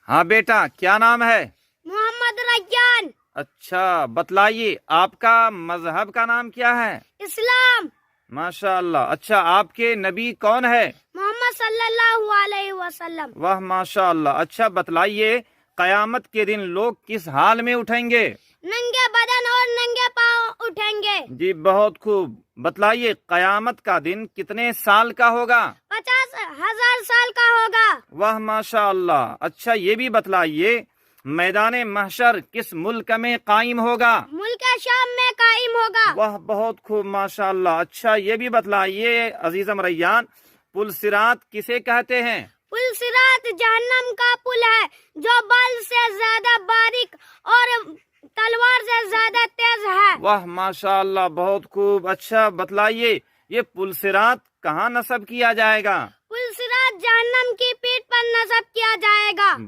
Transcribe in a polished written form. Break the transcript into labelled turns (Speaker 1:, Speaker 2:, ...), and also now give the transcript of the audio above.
Speaker 1: ہاں بیٹا، کیا نام ہے؟
Speaker 2: محمد ریان۔
Speaker 1: اچھا بتلائیے، آپ کا مذہب کا نام کیا ہے؟
Speaker 2: اسلام۔
Speaker 1: ماشاء اللہ۔ اچھا، آپ کے نبی کون ہے؟
Speaker 2: محمد صلی اللہ علیہ وسلم۔
Speaker 1: واہ ماشاء اللہ۔ اچھا بتلائیے، قیامت کے دن لوگ کس حال میں اٹھیں گے؟
Speaker 2: ننگے بدن اور ننگے پاؤں اٹھیں گے۔
Speaker 1: جی بہت خوب۔ بتلائیے، قیامت کا دن کتنے سال کا ہوگا؟
Speaker 2: 50,000 سال کا ہوگا۔
Speaker 1: واہ ماشاء اللہ۔ اچھا یہ بھی بتلائیے، میدان محشر کس ملک میں قائم ہوگا؟
Speaker 2: ملک شام میں قائم ہوگا۔
Speaker 1: واہ بہت خوب ماشاء اللہ۔ اچھا یہ بھی بتلائیے عزیزم ریان، پل صراط کسے کہتے ہیں؟
Speaker 2: پل صراط جہنم کا پل ہے جو بال سے زیادہ باریک اور تلوار سے زیادہ تیز ہے۔
Speaker 1: واہ ماشاء اللہ بہت خوب۔ اچھا بتلائیے، یہ پل صراط کہاں نصب کیا جائے گا؟
Speaker 2: پل صراط جہنم کی پیٹھ پر نصب کیا جائے گا۔